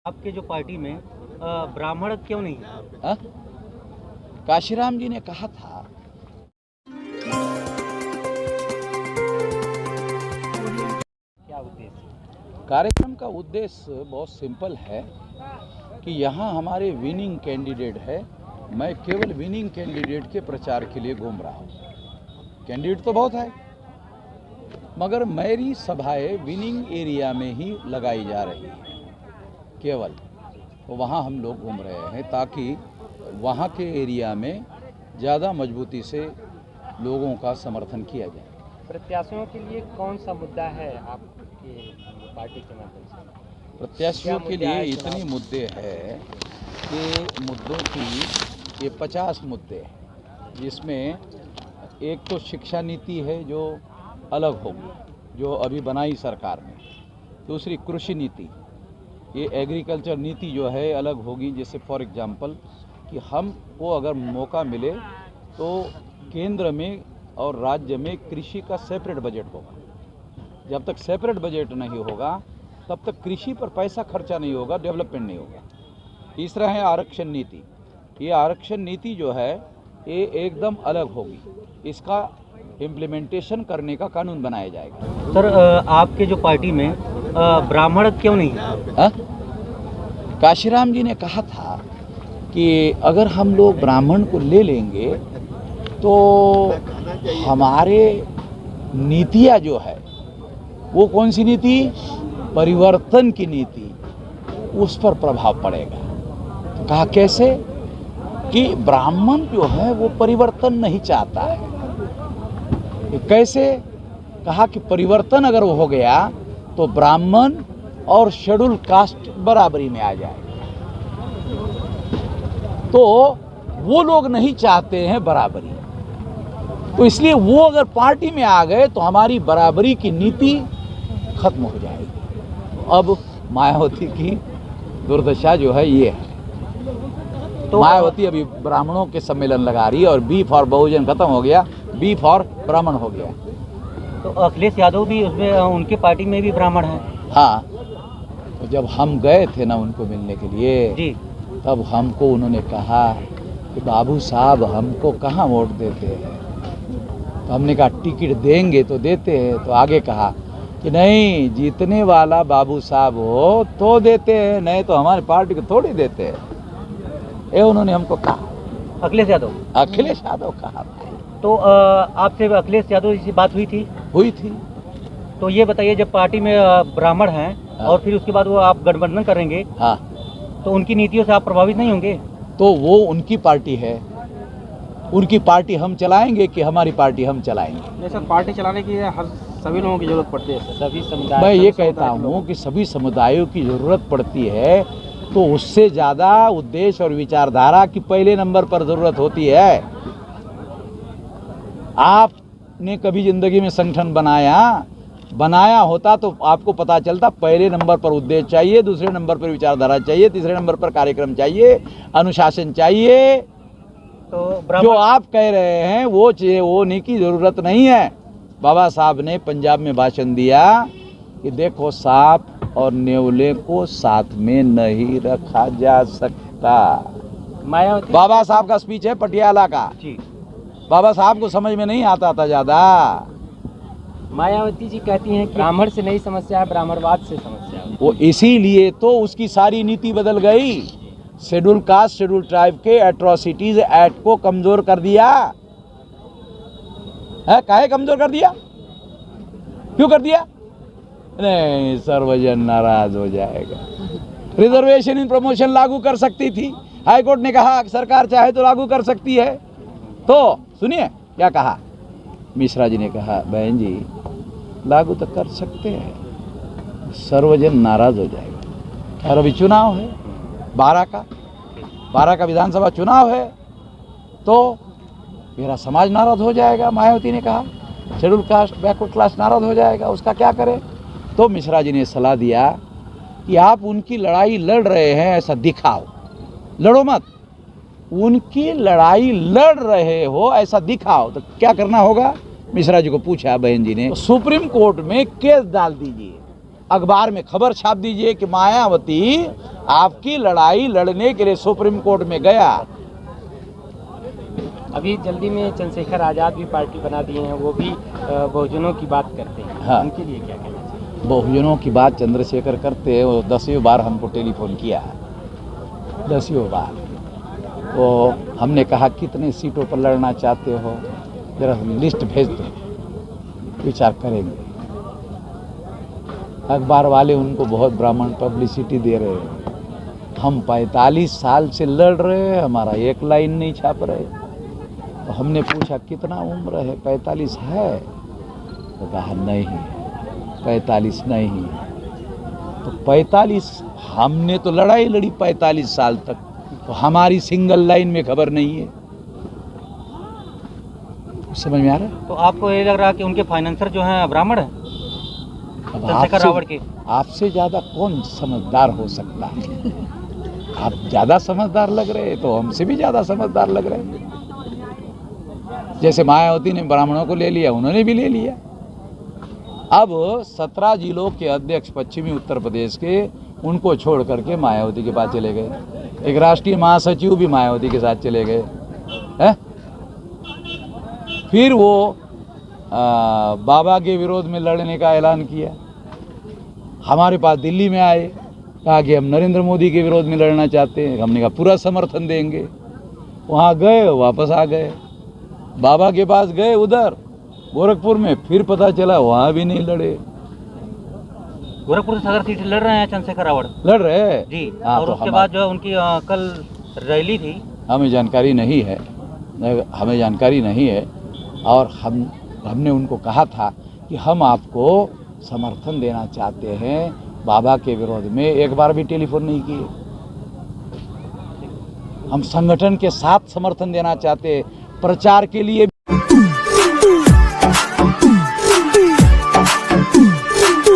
आपके जो पार्टी में ब्राह्मण क्यों नहीं है? हाँ? काशीराम जी ने कहा था क्या उद्देश्य? कार्यक्रम का उद्देश्य बहुत सिंपल है कि यहाँ हमारे विनिंग कैंडिडेट है। मैं केवल विनिंग कैंडिडेट के प्रचार के लिए घूम रहा हूँ। कैंडिडेट तो बहुत है, मगर मेरी सभाएं विनिंग एरिया में ही लगाई जा रही है केवल। तो वहाँ हम लोग घूम रहे हैं ताकि वहाँ के एरिया में ज़्यादा मजबूती से लोगों का समर्थन किया जाए। प्रत्याशियों के लिए कौन सा मुद्दा है आपकी पार्टी के माध्यम से? प्रत्याशियों के लिए इतनी मुद्दे हैं कि मुद्दों की ये 50 मुद्दे हैं, जिसमें एक तो शिक्षा नीति है जो अलग होगी, जो अभी बनाई सरकार ने। दूसरी कृषि नीति, ये एग्रीकल्चर नीति जो है अलग होगी। जैसे फॉर एग्जांपल कि हमको अगर मौका मिले तो केंद्र में और राज्य में कृषि का सेपरेट बजट होगा। जब तक सेपरेट बजट नहीं होगा तब तक कृषि पर पैसा खर्चा नहीं होगा, डेवलपमेंट नहीं होगा। तीसरा है आरक्षण नीति। ये आरक्षण नीति जो है ये एकदम अलग होगी। इसका इम्प्लीमेंटेशन करने का कानून बनाया जाएगा। सर, आपके जो पार्टी में ब्राह्मण क्यों नहीं है? हाँ? काशीराम जी ने कहा था कि अगर हम लोग ब्राह्मण को ले लेंगे तो हमारे नीतियाँ जो है वो कौन सी नीति, परिवर्तन की नीति, उस पर प्रभाव पड़ेगा। तो कहा कैसे कि ब्राह्मण जो है वो परिवर्तन नहीं चाहता है। कैसे? कहा कि परिवर्तन अगर वो हो गया तो ब्राह्मण और शेड्यूल कास्ट बराबरी में आ जाएगा। तो वो लोग नहीं चाहते हैं बराबरी, तो इसलिए वो अगर पार्टी में आ गए तो हमारी बराबरी की नीति खत्म हो जाएगी। अब मायावती की दुर्दशा जो है ये है। तो मायावती अभी ब्राह्मणों के सम्मेलन लगा रही है और बी फॉर बहुजन खत्म हो गया, बी फॉर ब्राह्मण हो गया। तो अखिलेश यादव भी उसमें, उनकी पार्टी में भी ब्राह्मण हैं। हाँ, तो जब हम गए थे ना उनको मिलने के लिए जी, तब हमको उन्होंने कहा कि बाबू साहब हमको कहाँ वोट देते हैं। तो हमने कहा टिकट देंगे तो देते हैं। तो आगे कहा कि नहीं, जीतने वाला बाबू साहब हो तो देते हैं, नहीं तो हमारी पार्टी को थोड़ी देते हैं। ये उन्होंने हमको कहा। अखिलेश यादव कहा। तो आपसे अखिलेश यादव जी से बात हुई थी? तो ये बताइए, जब पार्टी में ब्राह्मण हैं और फिर उसके बाद वो आप गठबंधन करेंगे, हाँ, तो उनकी नीतियों से आप प्रभावित नहीं होंगे? तो वो उनकी पार्टी है, उनकी पार्टी हम चलाएंगे कि हमारी पार्टी हम चलाएंगे? नहीं सर, पार्टी चलाने की सभी लोगों की जरूरत पड़ती है, सभी समुदाय। मैं ये कहता हूँ कि सभी समुदायों की जरूरत पड़ती है, तो उससे ज़्यादा उद्देश्य और विचारधारा की पहले नंबर पर जरूरत होती है। आपने कभी जिंदगी में संगठन बनाया होता तो आपको पता चलता पहले नंबर पर उद्देश्य चाहिए, दूसरे नंबर पर विचारधारा चाहिए, तीसरे नंबर पर कार्यक्रम चाहिए, अनुशासन चाहिए। तो जो आप कह रहे हैं वो नहीं की जरूरत नहीं है। बाबा साहब ने पंजाब में भाषण दिया कि देखो, सांप और नेवले को साथ में नहीं रखा जा सकता। मायावती बाबा साहब का स्पीच है पटियाला का जी। बाबा साहब को समझ में नहीं आता था ज्यादा। मायावती जी कहती हैं कि ब्राह्मण से नहीं समस्या है, ब्राह्मणवाद से समस्या है। वो इसीलिए तो उसकी सारी नीति बदल गई। शेड्यूल कास्ट, शेड्यूल ट्राइब के एट्रोसिटीज एक्ट को कमजोर कर दिया है। काहे कमजोर कर दिया? क्यों कर दिया? नहीं, सर्वजन नाराज हो जाएगा। रिजर्वेशन इन प्रमोशन लागू कर सकती थी, हाई कोर्ट ने कहा सरकार चाहे तो लागू कर सकती है। तो सुनिए क्या कहा मिश्रा जी ने कहा, बहन जी लागू तो कर सकते हैं, सर्वजन नाराज हो जाएगा। और अभी चुनाव है 12 का विधानसभा चुनाव है, तो मेरा समाज नाराज हो जाएगा। मायावती ने कहा शेड्यूल कास्ट, बैकवर्ड क्लास नाराज हो जाएगा, उसका क्या करें? तो मिश्रा जी ने सलाह दिया कि आप उनकी लड़ाई लड़ रहे हैं ऐसा दिखाओ, लड़ो मत, उनकी लड़ाई लड़ रहे हो ऐसा दिखाओ। तो क्या करना होगा? मिश्रा जी को पूछा बहन जी ने, तो सुप्रीम कोर्ट में केस डाल दीजिए अखबार में खबर छाप दीजिए कि मायावती आपकी लड़ाई लड़ने के लिए सुप्रीम कोर्ट में गया। अभी जल्दी में चंद्रशेखर आज़ाद भी पार्टी बना दिए हैं, वो भी बहुजनों की बात करते हैं। हाँ। उनके लिए क्या कहना चाहिए? बहुजनों की बात चंद्रशेखर करते हैं। वो 10वीं बार हमको टेलीफोन किया, 10वीं बार। वो हमने कहा कितने सीटों पर लड़ना चाहते हो, जरा लिस्ट भेज दो, विचार करेंगे। अखबार वाले उनको बहुत ब्राह्मण पब्लिसिटी दे रहे हैं। हम 45 साल से लड़ रहे हैं, हमारा एक लाइन नहीं छाप रहे। तो हमने पूछा कितना उम्र है, 45 है? तो कहा नहीं, 45 नहीं। तो 45, हमने तो लड़ाई लड़ी 45 साल तक, तो हमारी सिंगल लाइन में खबर नहीं है। समझ में आ रहा है? तो आपको ये लग रहा है कि उनके फाइनेंसर जो हैं ब्राह्मण हैं, चंद्रशेखर रावण के? आपसे ज्यादा कौन समझदार हो सकता है? आप ज्यादा समझदार लग रहे हैं, तो हमसे भी ज्यादा समझदार लग रहे हैं। जैसे मायावती ने ब्राह्मणों को ले लिया, उन्होंने भी ले लिया। अब 17 जिलों के अध्यक्ष पश्चिमी उत्तर प्रदेश के, उनको छोड़ करके मायावती के पास चले गए। एक राष्ट्रीय महासचिव भी मायावती के साथ चले गए हैं। फिर वो बाबा के विरोध में लड़ने का ऐलान किया। हमारे पास दिल्ली में आए, कहा कि हम नरेंद्र मोदी के विरोध में लड़ना चाहते हैं। हमने कहा पूरा समर्थन देंगे। वहाँ गए, वापस आ गए। बाबा के पास गए उधर गोरखपुर में, फिर पता चला वहाँ भी नहीं लड़े। गोरखपुर से सदर सीट लड़ रहे हैं चंद्रशेखर रावण? लड़ रहे हैं जी। हाँ, और तो उसके बाद जो उनकी कल रैली थी, हमें जानकारी नहीं है, हमें जानकारी नहीं है। और हमने उनको कहा था कि हम आपको समर्थन देना चाहते हैं बाबा के विरोध में। एक बार भी टेलीफोन नहीं किए। हम संगठन के साथ समर्थन देना चाहते हैं, प्रचार के लिए